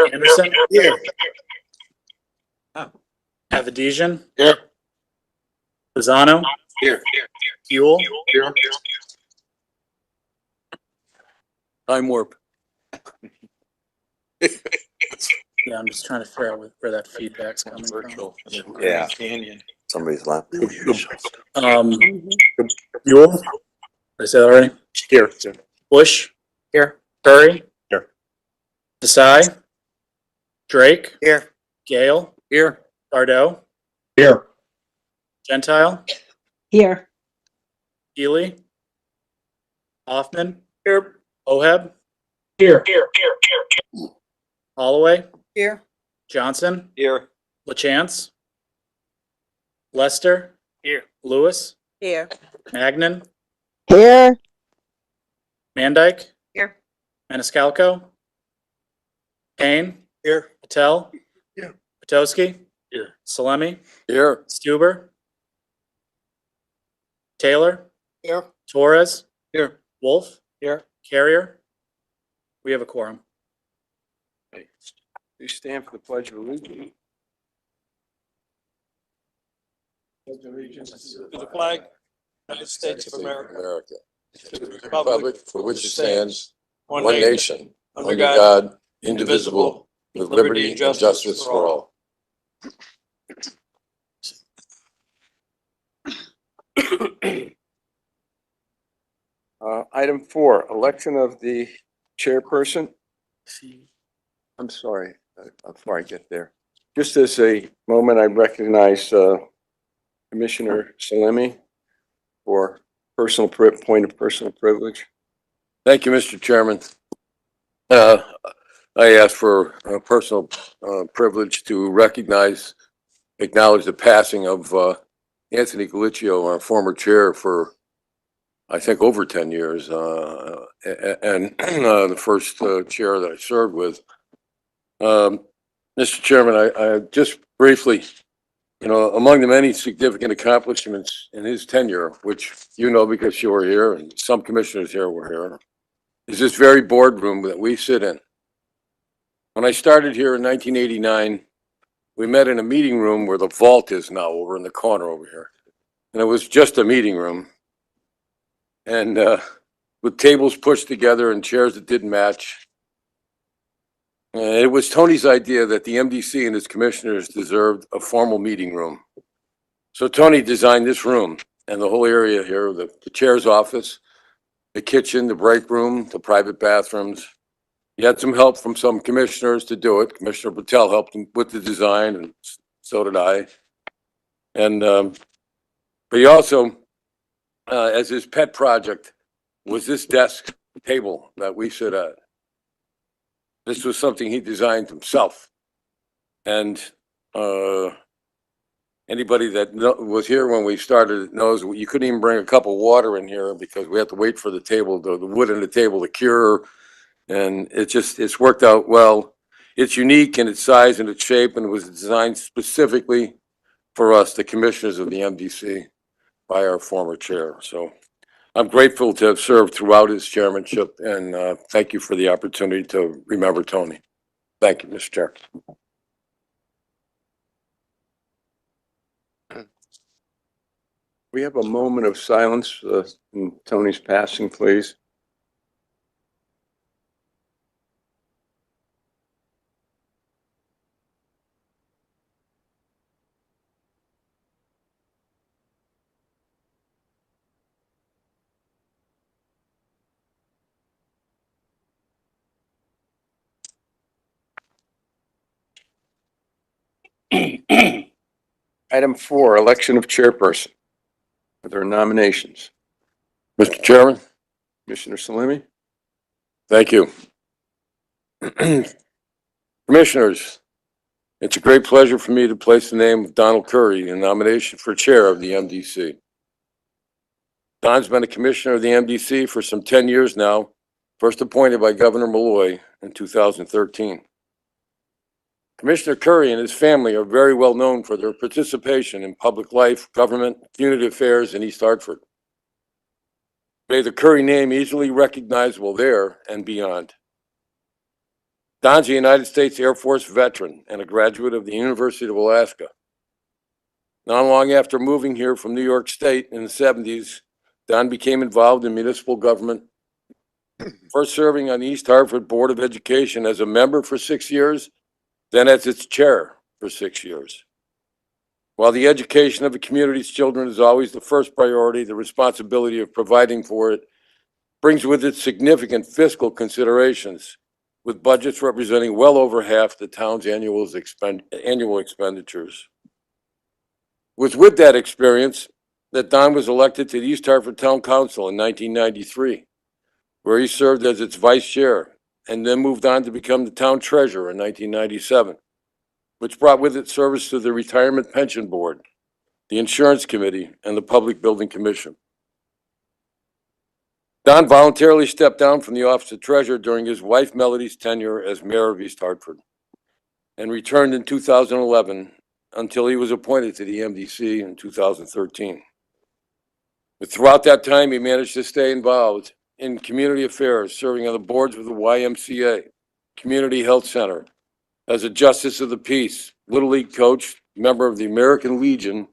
Anderson. Here. Avedisian. Here. Pisano. Here. Buell. Here. Time warp. Yeah, I'm just trying to figure out where that feedback's coming from. Virtual. Yeah. Canyon. Somebody's lap. Buell. Did I say that already? Here. Bush. Here. Curry. Here. Desai. Drake. Here. Gale. Here. Dardeau. Here. Gentile. Here. Ely. Hoffman. Here. Oheb. Here. Holloway. Here. Johnson. Here. LaChance. Lester. Here. Lewis. Here. Magnan. Here. Mandyke. Here. Maniscalco. Kane. Here. Patel. Here. Potowski. Here. Salemi. Here. Stuber. Taylor. Here. Torres. Here. Wolf. Here. Carrier. We have a quorum. You stand for the Pledge of Allegiance. To the flag, United States of America, to the Republic for which it stands, one one nation, nation, under under God, God, indivisible, with liberty and justice for all. Item 4, election of the chairperson. I'm sorry, before I get there. Just as a moment, I recognize Commissioner Salemi for point of personal privilege. Thank you, Mr. Chairman. I ask for a personal privilege to acknowledge the passing of Anthony Galicchio, our former chair for, I think, over 10 years, and the first chair that I served with. Mr. Chairman, I just briefly, among the many significant accomplishments in his tenure, which you know because you were here and some commissioners here were here, is this very boardroom that we sit in. When I started here in 1989, we met in a meeting room where the vault is now, over in the corner over here. And it was just a meeting room. And with tables pushed together and chairs that didn't match. It was Tony's idea that the MDC and its commissioners deserved a formal meeting room. So Tony designed this room and the whole area here, the chair's office, the kitchen, the break room, the private bathrooms. He had some help from some commissioners to do it. Commissioner Patel helped him with the design, and so did I. And but he also, as his pet project, was this desk table that we sit at. This was something he designed himself. And anybody that was here when we started knows you couldn't even bring a cup of water in here because we had to wait for the table, the wood in the table to cure. And it's worked out well. It's unique in its size and its shape, and it was designed specifically for us, the commissioners of the MDC, by our former chair. So I'm grateful to have served throughout his chairmanship, and thank you for the opportunity to remember Tony. Thank you, Mr. Chair. We have a moment of silence in Tony's passing, please. Item 4, election of chairperson. Are there nominations? Mr. Chairman. Commissioner Salemi. Thank you. Commissioners, it's a great pleasure for me to place the name of Donald Curry in nomination for chair of the MDC. Don's been a commissioner of the MDC for some 10 years now, first appointed by Governor Malloy in 2013. Commissioner Curry and his family are very well known for their participation in public life, government, community affairs in East Hartford. Made the Curry name easily recognizable there and beyond. Don's a United States Air Force veteran and a graduate of the University of Alaska. Not long after moving here from New York State in the 70s, Don became involved in municipal government, first serving on the East Hartford Board of Education as a member for 6 years, then as its chair for 6 years. While the education of the community's children is always the first priority, the responsibility of providing for it brings with it significant fiscal considerations, with budgets representing well over half the town's annual expenditures. It was with that experience that Don was elected to the East Hartford Town Council in 1993, where he served as its vice chair, and then moved on to become the town treasurer in 1997, which brought with it service to the Retirement Pension Board, the Insurance Committee, and the Public Building Commission. Don voluntarily stepped down from the office of treasurer during his wife Melody's tenure as mayor of East Hartford, and returned in 2011 until he was appointed to the MDC in 2013. But throughout that time, he managed to stay involved in community affairs, serving on the boards of the YMCA, Community Health Center, as a Justice of the Peace, Little League coach, member of the American Legion,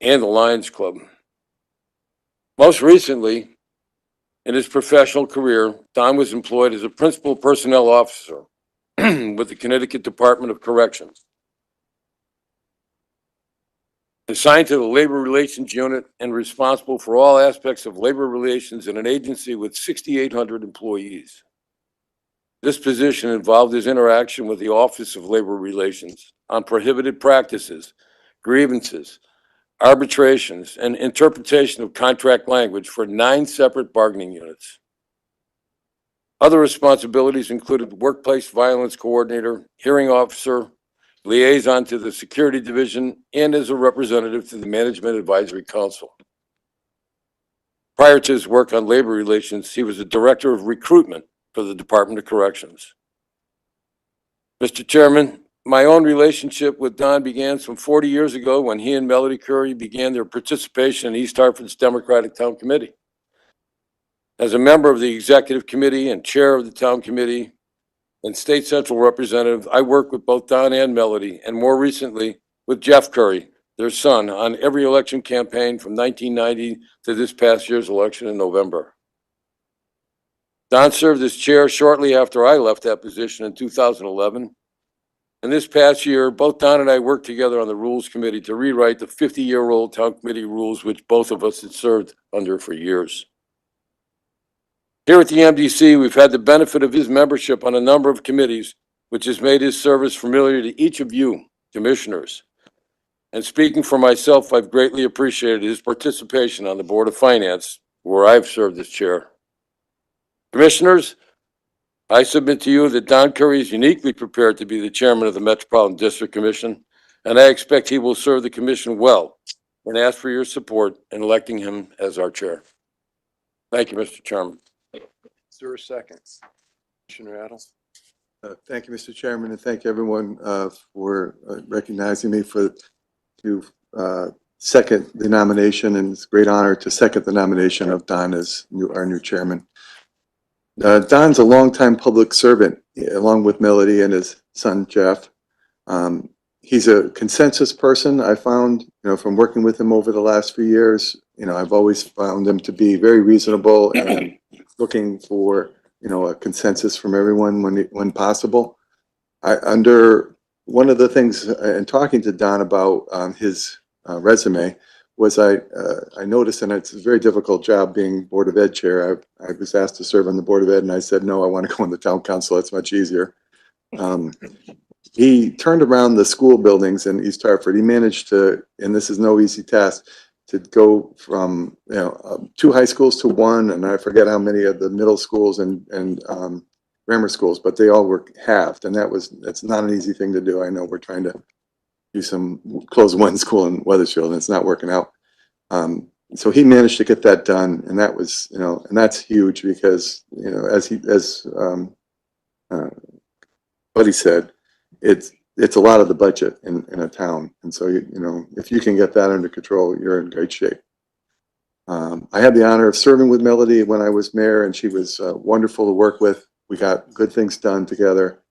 and the Lions Club. Most recently, in his professional career, Don was employed as a principal personnel officer with the Connecticut Department of Corrections, assigned to the Labor Relations Unit and responsible for all aspects of labor relations in an agency with 6,800 employees. This position involved his interaction with the Office of Labor Relations on prohibited practices, grievances, arbitrations, and interpretation of contract language for 9 separate bargaining units. Other responsibilities included workplace violence coordinator, hearing officer, liaison to the security division, and as a representative to the Management Advisory Council. Prior to his work on labor relations, he was the director of recruitment for the Department of Corrections. Mr. Chairman, my own relationship with Don began some 40 years ago when he and Melody Curry began their participation in East Hartford's Democratic Town Committee. As a member of the executive committee and chair of the town committee and state central representative, I worked with both Don and Melody, and more recently with Jeff Curry, their son, on every election campaign from 1990 to this past year's election in November. Don served as chair shortly after I left that position in 2011. And this past year, both Don and I worked together on the Rules Committee to rewrite the 50-year-old town committee rules, which both of us had served under for years. Here at the MDC, we've had the benefit of his membership on a number of committees, which has made his service familiar to each of you, commissioners. And speaking for myself, I've greatly appreciated his participation on the Board of Finance, where I've served as chair. Commissioners, I submit to you that Don Curry is uniquely prepared to be the chairman of the Metropolitan District Commission, and I expect he will serve the commission well, and ask for your support in electing him as our chair. Thank you, Mr. Chairman. Is there a second? Commissioner Adams? Thank you, Mr. Chairman, and thank everyone for recognizing me to second the nomination, and it's a great honor to second the nomination of Don as our new chairman. Don's a longtime public servant, along with Melody and his son, Jeff. He's a consensus person. I found, from working with him over the last few years, I've always found him to be very reasonable and looking for, a consensus from everyone when possible. Under one of the things in talking to Don about his resume was I noticed, and it's a very difficult job being Board of Ed chair. I was asked to serve on the Board of Ed, and I said, no, I want to go on the town council. It's much easier. He turned around the school buildings in East Hartford. He managed to, and this is no easy task, to go from 2 high schools to 1, and I forget how many of the middle schools and grammar schools, but they all were halved, and that's not an easy thing to do. I know we're trying to close one school in Wethersfield, and it's not working out. So he managed to get that done, and that was, and that's huge because, as Buddy said, it's a lot of the budget in a town, and so if you can get that under control, you're in great shape. I had the honor of serving with Melody when I was mayor, and she was wonderful to work with. we got good things done together.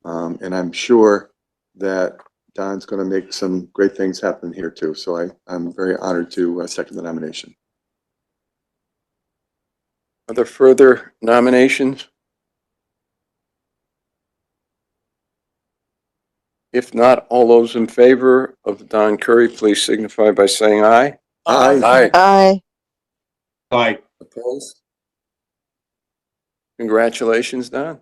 And I'm sure that Don's going to make some great things happen here too. So I'm very honored to second the nomination. Are there further nominations? If not, all those in favor of Don Curry, please signify by saying aye. Aye. Aye. Aye. Opposed? Congratulations, Don.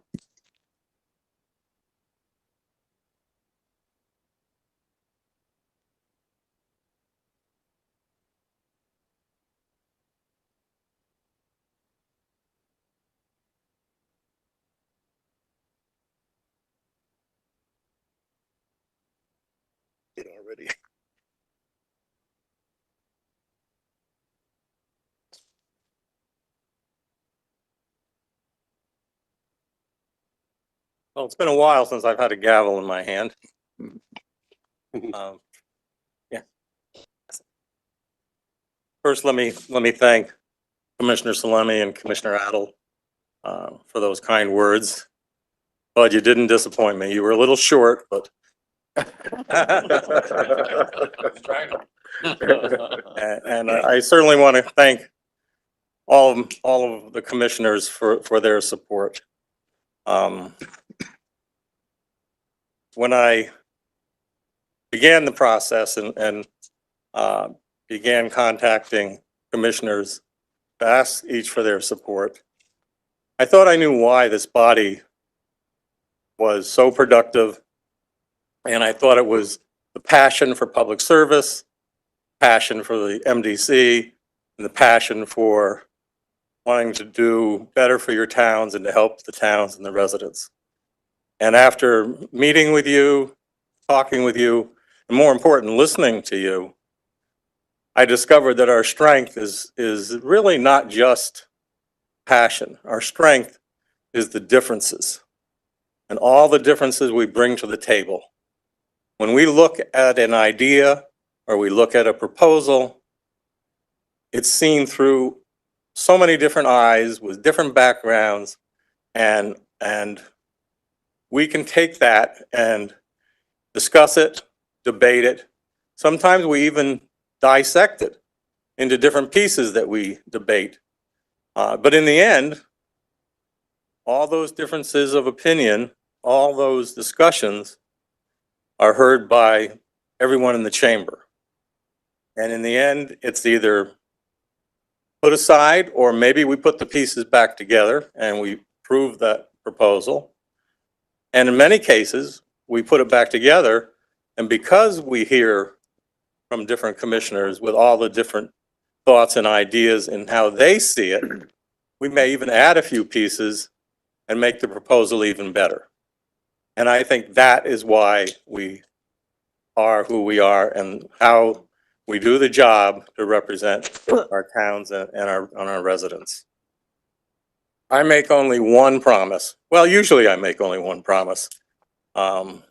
Already. Well, it's been a while since I've had a gavel in my hand. Yeah. First, let me thank Commissioner Salemi and Commissioner Adel for those kind words. But you didn't disappoint me. You were a little short, but and I certainly want to thank all of the commissioners for their support. When I began the process and began contacting commissioners to ask each for their support, I thought I knew why this body was so productive, and I thought it was the passion for public service, passion for the MDC, and the passion for wanting to do better for your towns and to help the towns and the residents. And after meeting with you, talking with you, and more important, listening to you, I discovered that our strength is really not just passion. Our strength is the differences and all the differences we bring to the table. When we look at an idea or we look at a proposal, it's seen through so many different eyes with different backgrounds, and we can take that and discuss it, debate it. Sometimes we even dissect it into different pieces that we debate. But in the end, all those differences of opinion, all those discussions are heard by everyone in the chamber. And in the end, it's either put aside, or maybe we put the pieces back together and we approve that proposal. And in many cases, we put it back together, and because we hear from different commissioners with all the different thoughts and ideas and how they see it, we may even add a few pieces and make the proposal even better. And I think that is why we are who we are and how we do the job to represent our towns and our residents. I make only one promise. Well, usually I make only one promise. And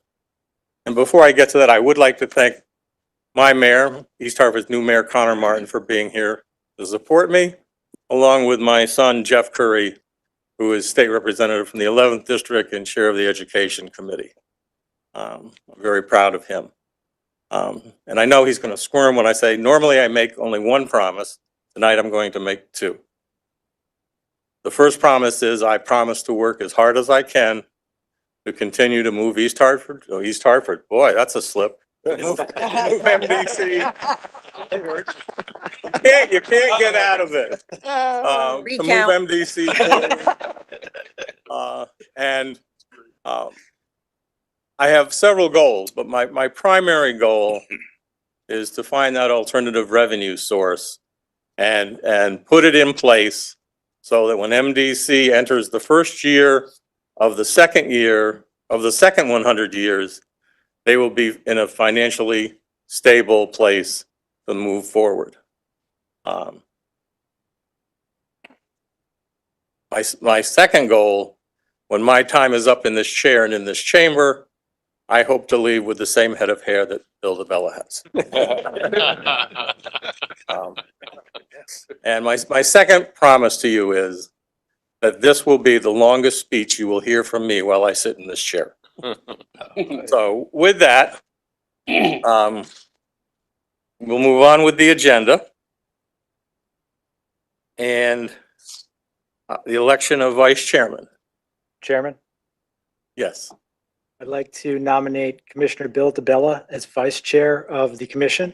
before I get to that, I would like to thank my mayor, East Hartford's new mayor, Connor Martin, for being here to support me, along with my son, Jeff Curry, who is state representative from the 11th district and chair of the education committee. I'm very proud of him. And I know he's going to squirm when I say, normally I make only one promise. Tonight I'm going to make two. The first promise is I promise to work as hard as I can to continue to move East Hartford. Oh, East Hartford, boy, that's a slip. Move MDC. You can't get out of it. To move MDC forward. And I have several goals, but my primary goal is to find that alternative revenue source and put it in place so that when MDC enters the first year of the second 100 years, they will be in a financially stable place to move forward. My second goal, when my time is up in this chair and in this chamber, I hope to leave with the same head of hair that Bill DeBella has. And my second promise to you is that this will be the longest speech you will hear from me while I sit in this chair. So with that, we'll move on with the agenda. And the election of vice chairman. Chairman, Yes. I'd like to nominate Commissioner Bill DeBella as Vice Chair of the Commission.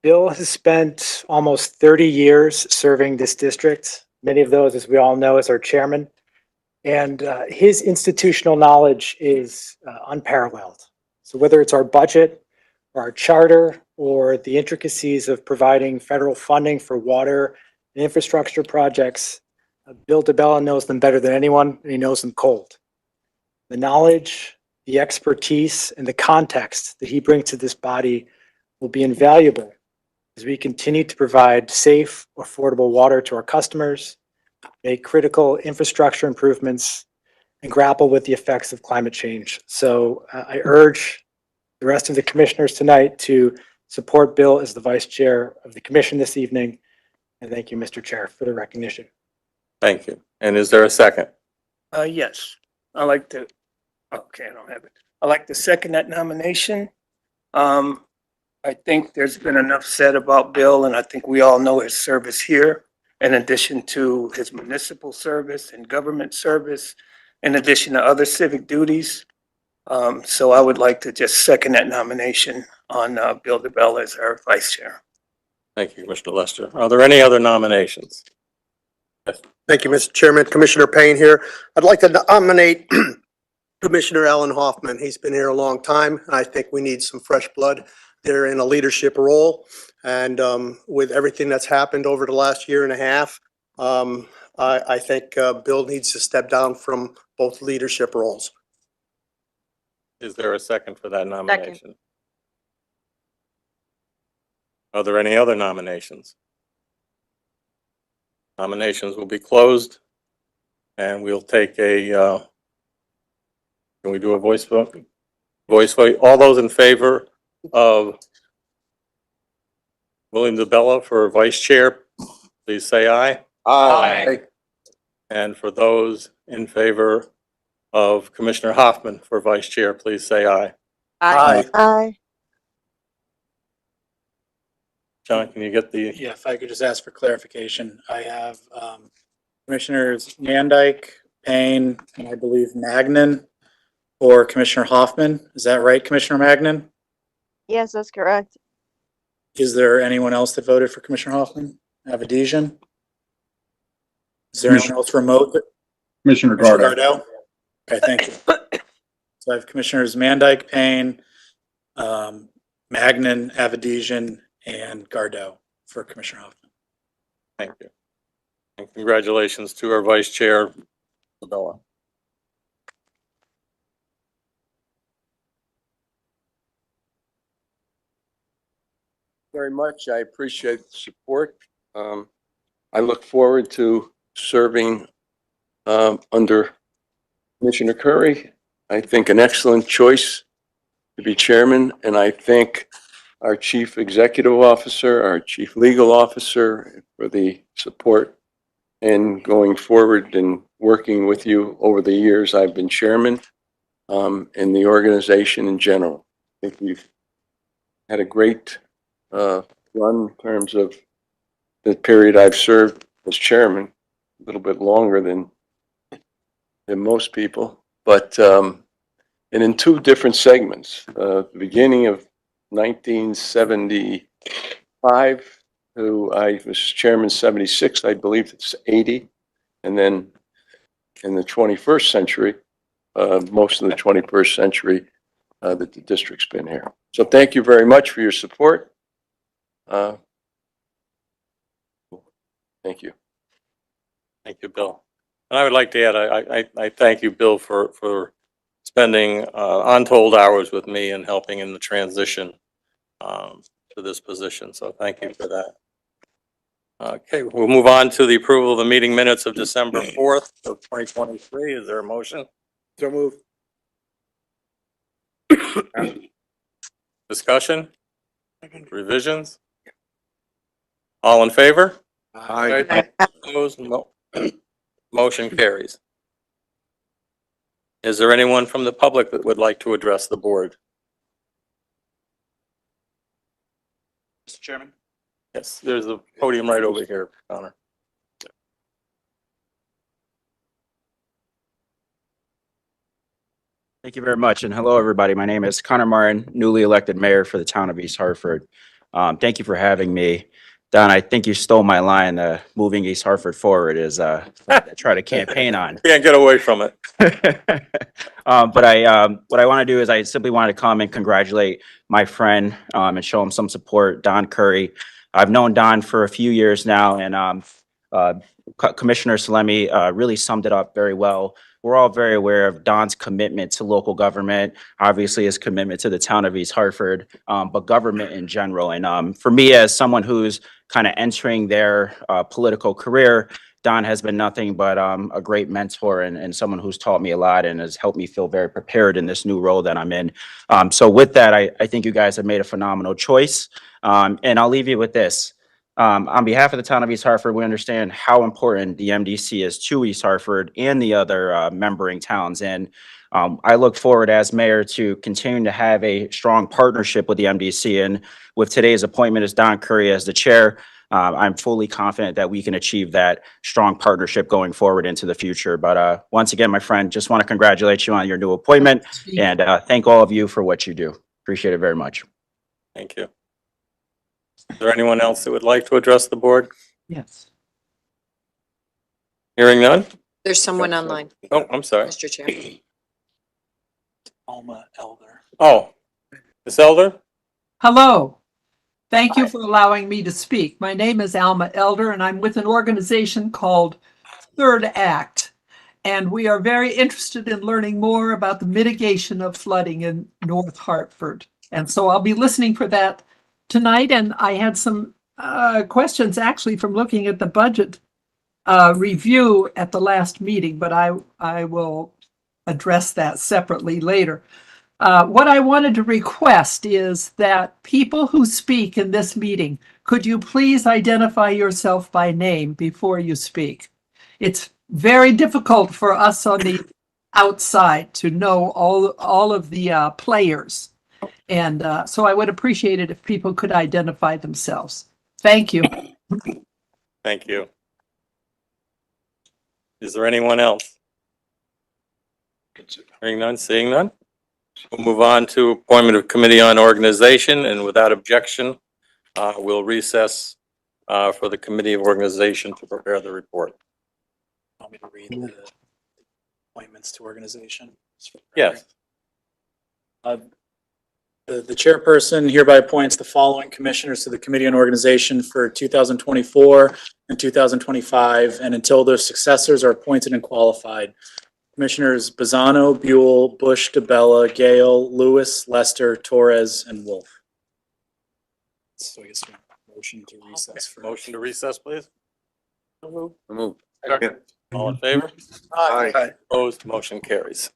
Bill has spent almost 30 years serving this district, many of those, as we all know, as our chairman. And his institutional knowledge is unparalleled. So whether it's our budget, or our charter, or the intricacies of providing federal funding for water and infrastructure projects, Bill DeBella knows them better than anyone, and he knows them cold. The knowledge, the expertise, and the context that he brings to this body will be invaluable as we continue to provide safe, affordable water to our customers, make critical infrastructure improvements, and grapple with the effects of climate change. So I urge the rest of the commissioners tonight to support Bill as the vice chair of the commission this evening. And thank you, Mr. Chair, for the recognition. Thank you. And is there a second? Yes, I like to, okay, I don't have it. I like to second that nomination. I think there's been enough said about Bill, and I think we all know his service here, in addition to his municipal service and government service, in addition to other civic duties. So I would like to just second that nomination on Bill DeBella as our vice chair. Thank you, Mr. Lester. Are there any other nominations? Thank you, Mr. Chairman. Commissioner Payne here. I'd like to nominate Commissioner Alan Hoffman. He's been here a long time, and I think we need some fresh blood there in a leadership role. And with everything that's happened over the last year and a half, I think Bill needs to step down from both leadership roles. Is there a second for that nomination? Are there any other nominations? Nominations will be closed, and we'll take a, can we do a voice vote? Voice vote. All those in favor of William DeBella for vice chair, please say aye. Aye. And for those in favor of Commissioner Hoffman for vice chair, please say aye. Aye. John, can you get the, Yeah, if I could just ask for clarification, I have Commissioners Mandyke, Payne, and I believe Magnan or Commissioner Hoffman. Is that right, Commissioner Magnan? Yes, that's correct. Is there anyone else that voted for Commissioner Hoffman? Avadesian? Is there anyone else remote? Commissioner Commissioner Gardo. Gardo? Okay, thank you. So I have Commissioners Mandyke, Payne, Magnan, Avadesian, and Gardo for Commissioner Hoffman. thank you. And congratulations to our vice chair, DeBella. Very much. I appreciate the support. I look forward to serving under Commissioner Curry. I think an excellent choice to be chairman, and I thank our chief executive officer, our chief legal officer for the support and going forward and working with you over the years I've been chairman, and the organization in general. I think we've had a great run in terms of the period I've served as chairman, a little bit longer than most people, but and in two different segments. The beginning of 1975, who I was chairman 76, I believe it's 80, and then in the 21st century, most of the 21st century that the district's been here. So thank you very much for your support. Thank you. Thank you, Bill. And I would like to add, I thank you, Bill, for spending untold hours with me and helping in the transition to this position. So thank you for that. Okay, we'll move on to the approval of the meeting minutes of December 4th of 2023. Is there a motion? So move. Discussion? Revisions? All in favor? Aye. Opposed? No. Motion carries. Is there anyone from the public that would like to address the board? Mr. Chairman? Yes, there's a podium right over here, Connor. Thank you very much, and hello, everybody. My name is Connor Martin, newly elected mayor for the town of East Hartford. Thank you for having me. Don, I think you stole my line, moving East Hartford forward is, I try to campaign on. Can't get away from it. But what I want to do is I simply wanted to come and congratulate my friend, and show him some support, Don Curry. I've known Don for a few years now, and, Commissioner Salemi, really summed it up very well. We're all very aware of Don's commitment to local government, obviously his commitment to the town of East Hartford, but government in general. And for me, as someone who's kind of entering their political career, Don has been nothing but a great mentor and someone who's taught me a lot and has helped me feel very prepared in this new role that I'm in. So with that, I think you guys have made a phenomenal choice. And I'll leave you with this. On behalf of the town of East Hartford, we understand how important the MDC is to East Hartford and the other membrane towns. And I look forward as mayor to continuing to have a strong partnership with the MDC. And with today's appointment as Don Curry as the chair, I'm fully confident that we can achieve that strong partnership going forward into the future. But once again, my friend, just want to congratulate you on your new appointment and thank all of you for what you do. Appreciate it very much. Thank you. Is there anyone else that would like to address the board? Yes. Hearing none? There's someone online, Oh, I'm sorry. Mr. Chair. Alma Elder. Oh, Ms. Elder? Hello. Thank you for allowing me to speak. My name is Alma Elder, and I'm with an organization called Third Act. And we are very interested in learning more about the mitigation of flooding in North Hartford. And so I'll be listening for that tonight. And I had some questions actually from looking at the budget review at the last meeting, but I will address that separately later. What I wanted to request is that people who speak in this meeting, could you please identify yourself by name before you speak? It's very difficult for us on the outside to know all of the players. And so I would appreciate it if people could identify themselves. Thank you. Thank you. Is there anyone else? Hearing none, seeing none? We'll move on to appointment of committee on organization, and without objection, we'll recess for the committee of organization to prepare the report. Want me to read the appointments to organization? Yes. The chairperson hereby appoints the following commissioners to the Committee on Organization for 2024 and 2025, and until their successors are appointed and qualified. Commissioners Bazzano, Buell, Bush, DeBella, Gale, Lewis, Lester, Torres, and Wolf. So I guess a motion to recess. Motion to recess, please. Move. All in favor? Aye. Opposed? Motion carries.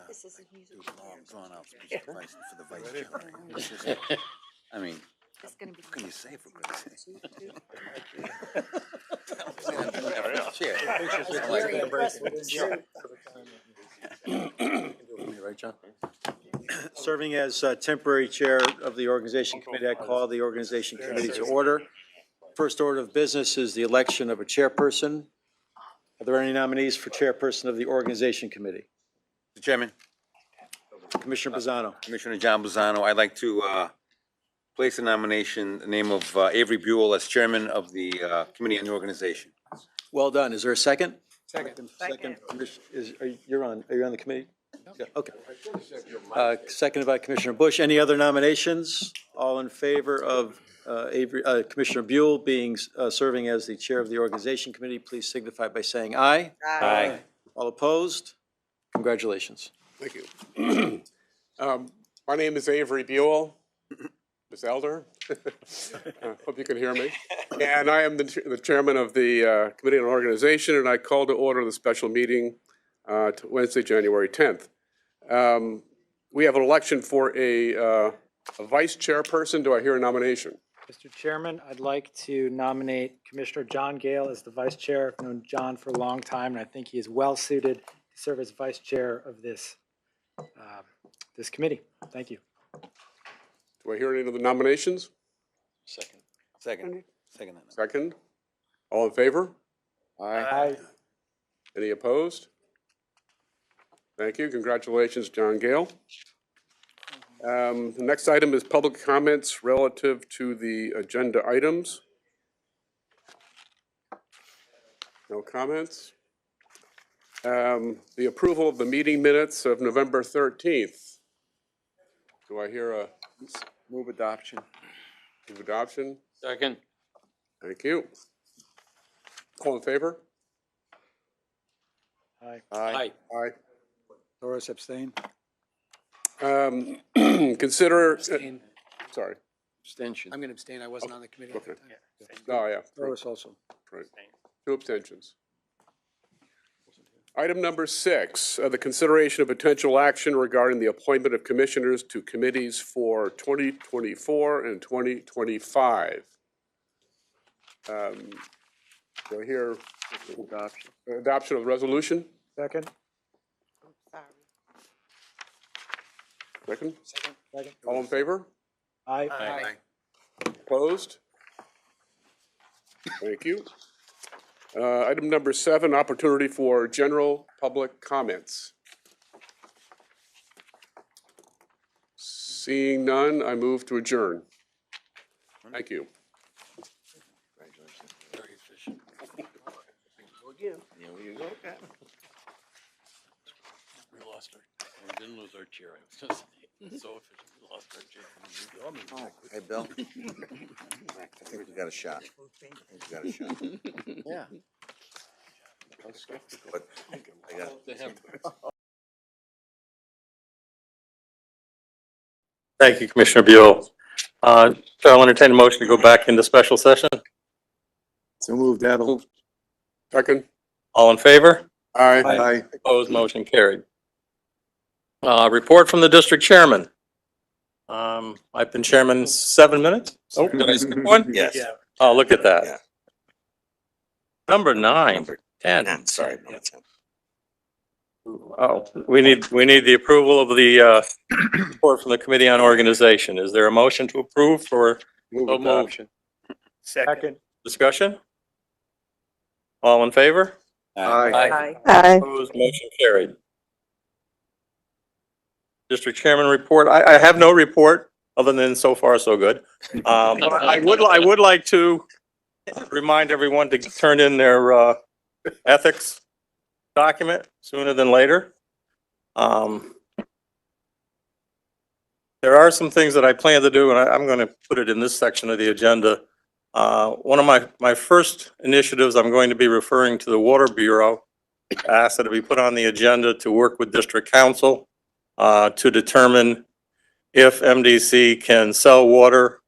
This is music. For the vice chair. I mean, It's gonna be. what can you say for Christ's sake? Very impressed with this shirt. Right, John? Serving as temporary chair of the organization committee, I call the organization committee to order. First order of business is the election of a chairperson. Are there any nominees for chairperson of the organization committee? Mr. Chairman, Commissioner Bazzano. Commissioner John Bazzano, I'd like to place a nomination, the name of Avery Buell as chairman of the committee on the organization. Well done. Is there a second? Second. Are you on the committee? Yeah, okay. Seconded by Commissioner Bush. Any other nominations? All in favor of Commissioner Buell being serving as the chair of the organization committee, please signify by saying aye. Aye. All opposed? Congratulations. Thank you. My name is Avery Buell, Ms. Elder. Hope you can hear me. And I am the chairman of the Committee on Organization, and I call to order the special meeting Wednesday, January 10th. We have an election for a a vice chairperson. Do I hear a nomination? Mr. Chairman, I'd like to nominate Commissioner John Gale as the vice chair. I've known John for a long time, and I think he is well suited to serve as vice chair of this committee. Thank you. Do I hear any other nominations? Second. Second. Second. Second. All in favor? Aye. Any opposed? Thank you. Congratulations, John Gale. The next item is public comments relative to the agenda items. No comments. The approval of the meeting minutes of November 13th. Do I hear a Move adoption. move adoption? Second. Thank you. All in favor? Aye. Aye. Aye. Doris abstain? Consider, sorry. Abstention. I'm going to abstain. I wasn't on the committee at the Okay. time. Oh, yeah. Doris also. Right. 2 abstentions. Item number 6, the consideration of potential action regarding the appointment of commissioners to committees for 2024 and 2025. Do I hear adoption of the resolution? Second? Second? Second. All in favor? Aye. Opposed? Thank you. Item number 7, opportunity for general public comments. Seeing none, I move to adjourn. Thank you. Very efficient. We lost our, we didn't lose our chair. I was just saying, so efficient. We lost our chair. Hey, Bill. I think we got a shot. I think we got a shot. Yeah. But I got Thank you, Commissioner Buell. So I'll entertain a motion to go back into special session. So moved, Adel. Second? All in favor? Aye. Aye. Opposed, motion carried. Report from the district chairman. I've been chairman 7 minutes. Oh, did I skip one? Yes. Oh, look at Yeah. that. Number 9, 10. Sorry. Number 10. Oh, we need the approval of the report from the Committee on Organization. Is there a motion to approve for Move So moved. adoption. Second. discussion? All in favor? Aye. Aye. Opposed, motion carried. District Chairman report. I have no report other than so far so good. But I would like to remind everyone to turn in their ethics document sooner than later. There are some things that I plan to do, and I'm going to put it in this section of the agenda. One of my first initiatives, I'm going to be referring to the Water Bureau, ask that it be put on the agenda to work with District Council to determine if MDC can sell water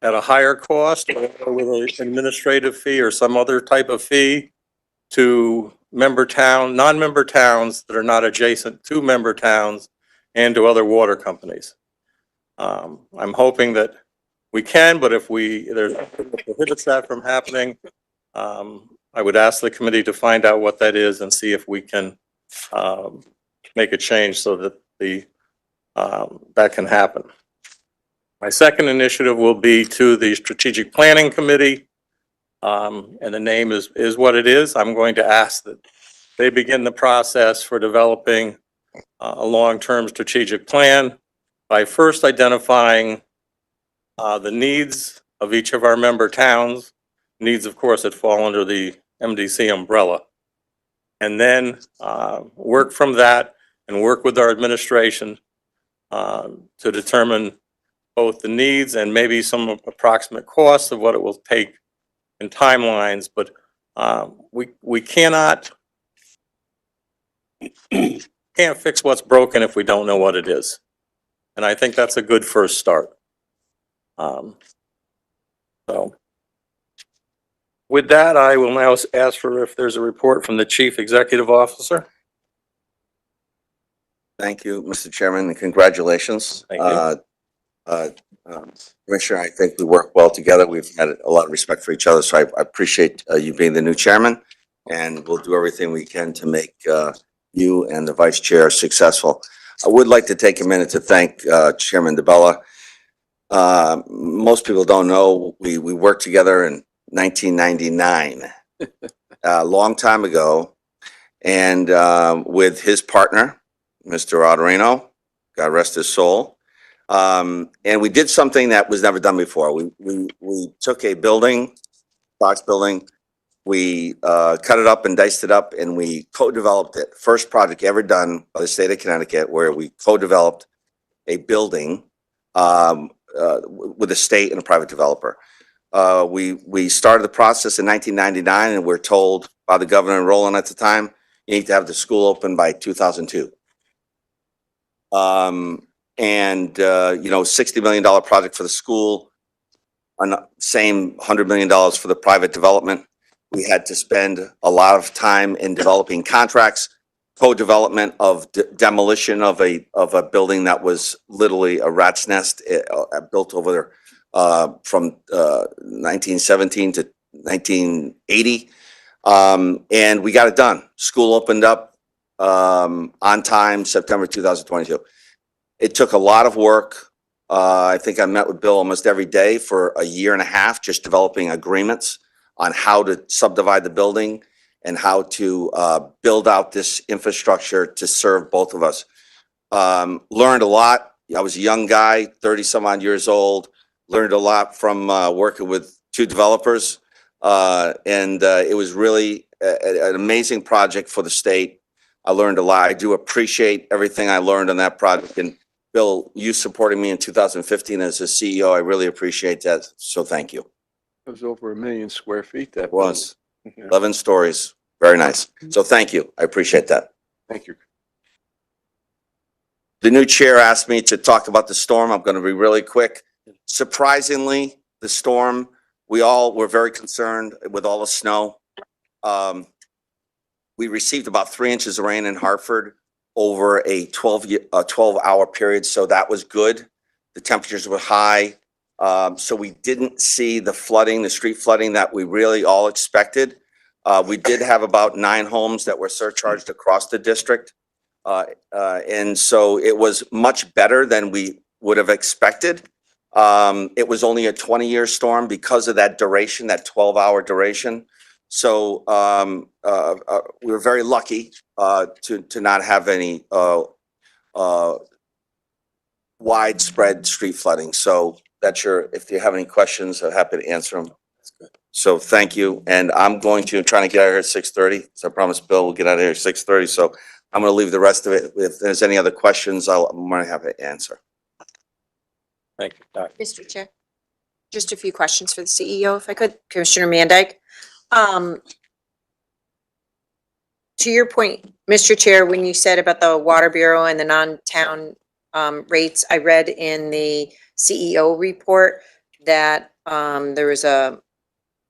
at a higher cost or with an administrative fee or some other type of fee to non-member towns that are not adjacent to member towns and to other water companies. I'm hoping that we can, but if there's nothing that prohibits that from happening, I would ask the committee to find out what that is and see if we can make a change so that that can happen. My second initiative will be to the Strategic Planning Committee, and the name is what it is. I'm going to ask that they begin the process for developing a long-term strategic plan by first identifying the needs of each of our member towns, needs, of course, that fall under the MDC umbrella, and then work from that and work with our administration to determine both the needs and maybe some approximate costs of what it will take in timelines. But we can't fix what's broken if we don't know what it is. And I think that's a good first start. So with that, I will now ask for if there's a report from the Chief Executive Officer. Thank you, Mr. Chairman, and congratulations. Thank you. Commissioner, I think we work well together. We've had a lot of respect for each other, so I appreciate you being the new chairman, and we'll do everything we can to make you and the vice chair successful. I would like to take a minute to thank Chairman DeBella. Most people don't know, we worked together in 1999, a long time ago, and with his partner, Mr. Autorino, God rest his soul. And we did something that was never done before. We took a building, box building, we cut it up and diced it up, and we co-developed it. First project ever done by the state of Connecticut, where we co-developed a building with the state and a private developer. We started the process in 1999, and we're told by the governor and Roland at the time, you need to have the school open by 2002. $60 million project for the school, same $100 million for the private development. We had to spend a lot of time in developing contracts, co-development of demolition of a building that was literally a rat's nest built over there from 1917 to 1980. And we got it done. School opened up on time, September 2022. It took a lot of work. I think I met with Bill almost every day for a year and a half, just developing agreements on how to subdivide the building and how to build out this infrastructure to serve both of us. Learned a lot. I was a young guy, 30 some odd years old, learned a lot from working with two developers. It was really an amazing project for the state. I learned a lot. I do appreciate everything I learned on that project. And Bill, you supporting me in 2015 as a CEO, I really appreciate that. So thank you. It was over 1 million square feet. That It was 11 stories. Very nice. So thank you. I appreciate that. Thank you. The new chair asked me to talk about the storm. I'm going to be really quick. Surprisingly, the storm, we all were very concerned with all the snow. We received about 3 inches of rain in Hartford over a 12-hour period, so that was good. The temperatures were high, so we didn't see the flooding, the street flooding that we really all expected. We did have about 9 homes that were surcharged across the district, and so it was much better than we would have expected. It was only a 20-year storm because of that duration, that 12-hour duration. So we were very lucky to not have any widespread street flooding. So that's if you have any questions, I'm happy to answer them. That's good. So thank you. And I'm going to try to get out of here at 6:30. So I promised Bill we'll get out of here at 6:30. So I'm going to leave the rest of it. If there's any other questions, I'm more than happy to answer. Thank you, Doc. Mr. Chair, just a few questions for the CEO, if I could. Commissioner Mandyke. To your point, Mr. Chair, when you said about the Water Bureau and the non-town rates, I read in the CEO report that there was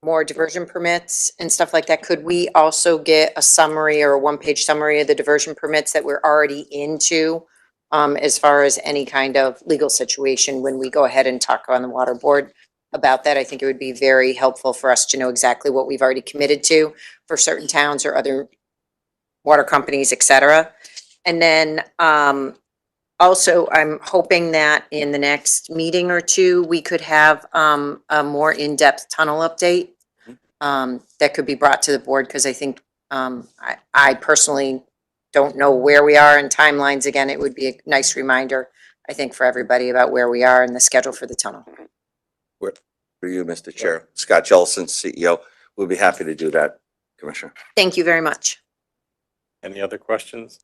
more diversion permits and stuff like that. Could we also get a summary or a one-page summary of the diversion permits that we're already into as far as any kind of legal situation when we go ahead and talk on the water board about that? I think it would be very helpful for us to know exactly what we've already committed to for certain towns or other water companies, et cetera. And then also, I'm hoping that in the next meeting or two, we could have a more in-depth tunnel update that could be brought to the board, because I think I personally don't know where we are in timelines. Again, it would be a nice reminder, I think, for everybody about where we are in the schedule for the tunnel. For you, Mr. Chair, Scott Jellison, CEO, we'll be happy to do that, Commissioner. Thank you very much. Any other questions?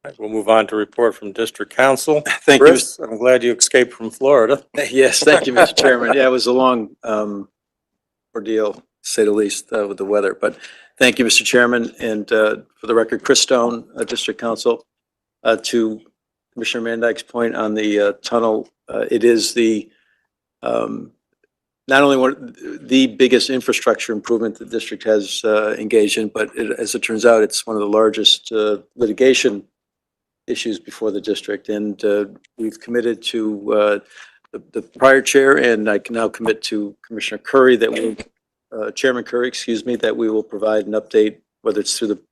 All right, we'll move on to report from District Council. Thank you. Chris, I'm glad you escaped from Florida. Yes, thank you, Mr. Chairman. Yeah, it was a long ordeal, to say the least, with the weather. But thank you, Mr. Chairman. And for the record, Chris Stone, District Council. To Commissioner Mandyke's point on the tunnel, it is the not only the biggest infrastructure improvement the district has engaged in, but as it turns out, it's one of the largest litigation issues before the district. And we've committed to the prior chair, and I can now commit to Commissioner Curry that will, Chairman Curry, excuse me, that we will provide an update, whether it's through the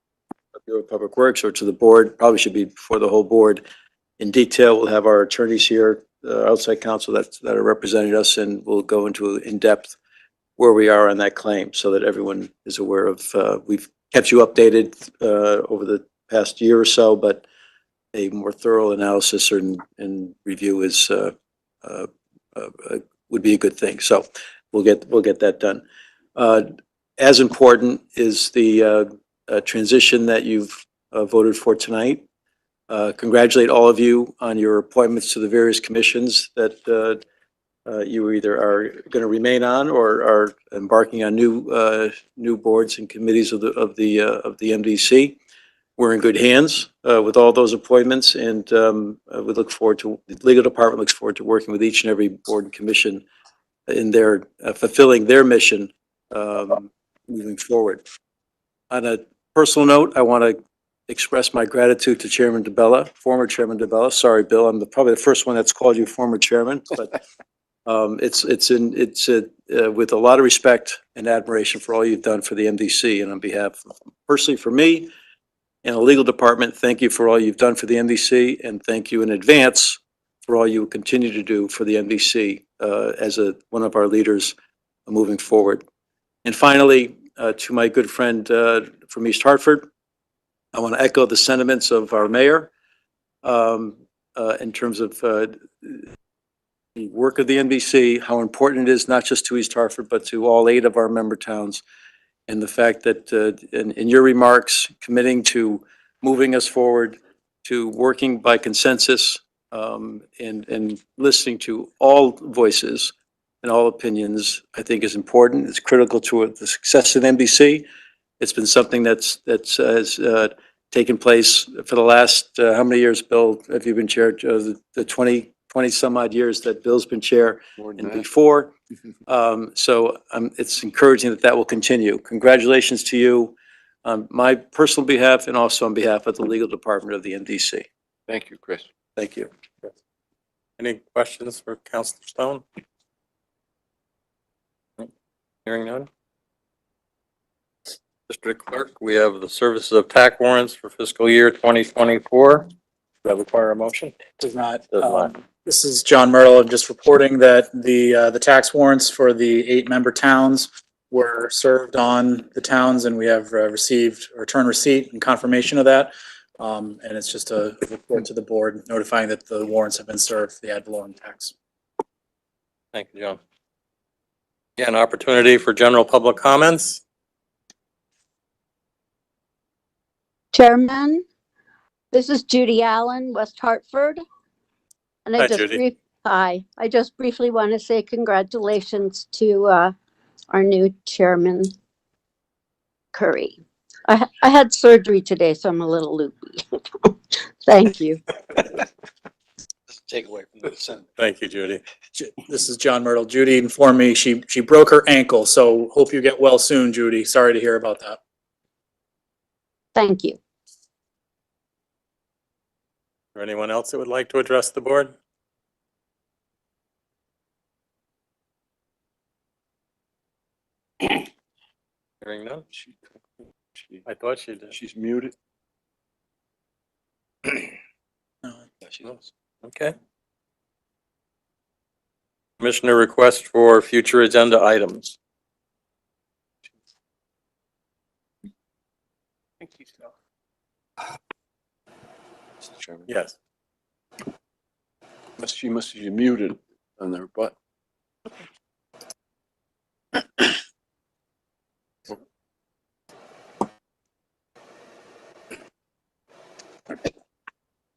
Bureau of Public Works or to the board, probably should be before the whole board. In detail, we'll have our attorneys here, outside counsel that are representing us, and we'll go into in-depth where we are on that claim so that everyone is aware of, we've kept you updated over the past year or so, but a more thorough analysis and review is would be a good thing. So we'll get that done. As important is the transition that you've voted for tonight. Congratulate all of you on your appointments to the various commissions that you either are going to remain on or are embarking on new boards and committees of the MDC. We're in good hands with all those appointments, and we look forward to, the legal department looks forward to working with each and every board and commission in their fulfilling their mission moving forward. On a personal note, I want to express my gratitude to Chairman DeBella, former Chairman DeBella. Sorry, Bill, I'm probably the first one that's called you former chairman, but it's with a lot of respect and admiration for all you've done for the MDC, and on behalf of, personally for me and the legal department, thank you for all you've done for the MDC, and thank you in advance for all you will continue to do for the MDC as one of our leaders moving forward. And finally, to my good friend from East Hartford, I want to echo the sentiments of our mayor in terms of the work of the MDC, how important it is not just to East Hartford, but to all 8 of our member towns. And the fact that in your remarks, committing to moving us forward, to working by consensus, and listening to all voices and all opinions, I think is important. It's critical to the success of the MDC. It's been something that's has taken place for the last, how many years, Bill, have you been chair? The 20 some odd years that Bill's been chair and before. So it's encouraging that will continue. Congratulations to you on my personal behalf and also on behalf of the legal department of the MDC. Thank you, Chris. Thank you. Any questions for Councilor Stone? Hearing none. District Clerk, we have the services of tax warrants for fiscal year 2024. Does that require a motion? Does not. Does not. This is John Myrtle. I'm just reporting that the tax warrants for the 8 member towns were served on the towns, and we have received return receipt and confirmation of that. And it's just a report to the board notifying that the warrants have been served for the ad valorem tax. Thank you, John. Again, opportunity for general public comments. Chairman, this is Judy Allen, West Hartford. And Hi, Judy. I just briefly want to say congratulations to our new chairman, Curry. I had surgery today, so I'm a little loopy. Thank you. Take away from the consent. Thank you, Judy. This is John Myrtle. Judy informed me she broke her ankle, so hope you get well soon, Judy. Sorry to hear about that. Thank you. Or anyone else that would like to address the board? Hearing none. I thought she did. She's muted. Okay. Commissioner request for future agenda items. Mr. Chairman. Yes. She must be muted on their butt.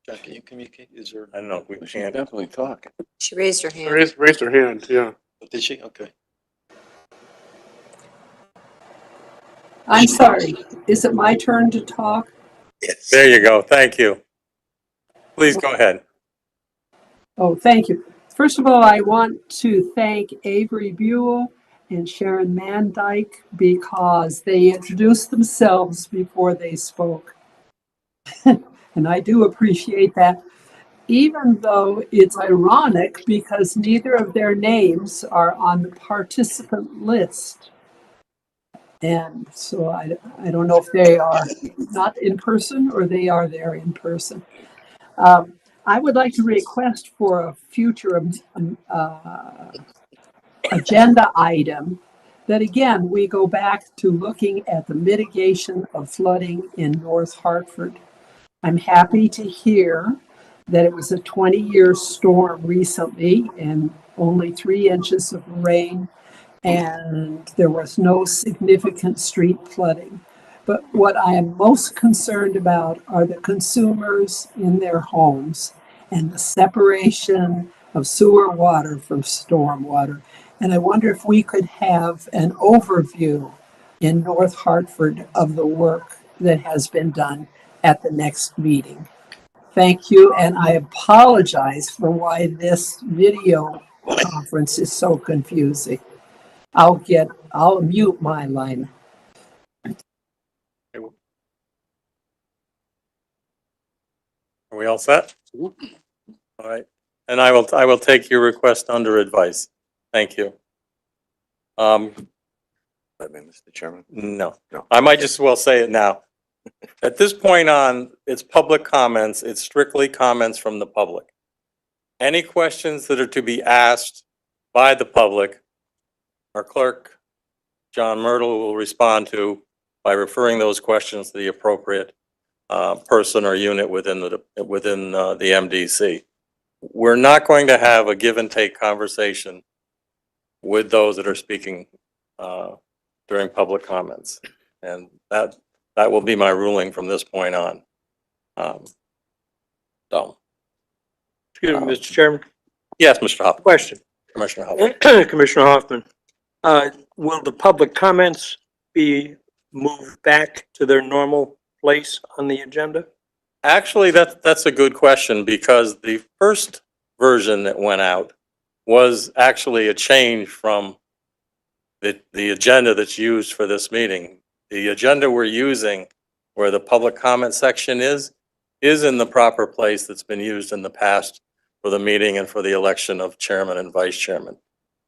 John, can you communicate? Is there? I don't know. We She can't. definitely talk. She raised her hand. Raised her hand, yeah. Did she? Okay. I'm sorry. Is it my turn to talk? Yes. There you go. Thank you. Please go ahead. Oh, thank you. First of all, I want to thank Avery Buell and Sharon Mandyke because they introduced themselves before they spoke. And And I do appreciate that, even though it's ironic because neither of their names are on the participant list. And so I don't know if they are not in person or they are there in person. I would like to request for a future agenda item that again, we go back to looking at the mitigation of flooding in North Hartford. I'm happy to hear that it was a 20-year storm recently and only 3 inches of rain, and there was no significant street flooding. But what I am most concerned about are the consumers in their homes and the separation of sewer water from storm water. And I wonder if we could have an overview in North Hartford of the work that has been done at the next meeting. Thank you, and I apologize for why this video conference is so confusing. I'll mute my line. Are we all set? All right. And I will take your request under advice. Thank you. Mr. Chairman? No, No. I might just well say it now. At this point on, it's public comments. It's strictly comments from the public. Any questions that are to be asked by the public, our clerk, John Myrtle, will respond to by referring those questions to the appropriate person or unit within the MDC. We're not going to have a give and take conversation with those that are speaking during public comments. And that will be my ruling from this point on. Excuse me, Mr. Chairman. Yes, Mr. Hoffman. Question. Commissioner Hoffman. Commissioner Hoffman, will the public comments be moved back to their normal place on the agenda? Actually, that's a good question, because the first version that went out was actually a change from the agenda that's used for this meeting. The agenda we're using, where the public comment section is in the proper place that's been used in the past for the meeting and for the election of chairman and vice chairman.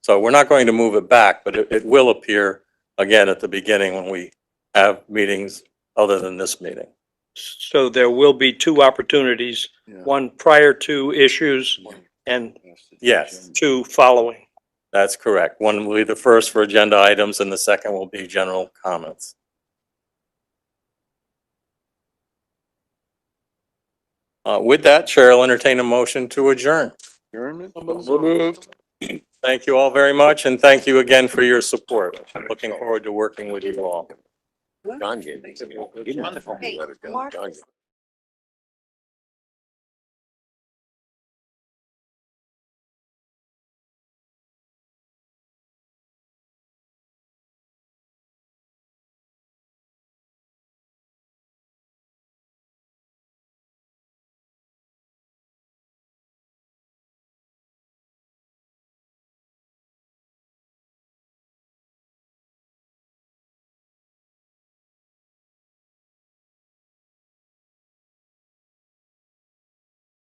So we're not going to move it back, but it will appear again at the beginning when we have meetings other than this meeting. So there will be 2 opportunities, one prior to issues and Yes, 2 following. that's correct. One will be the first for agenda items and the second will be general comments. With that, Chair will entertain a motion to adjourn. Thank you all very much, and thank you again for your support. I'm looking forward to working with you all. John gave me. Wonderful.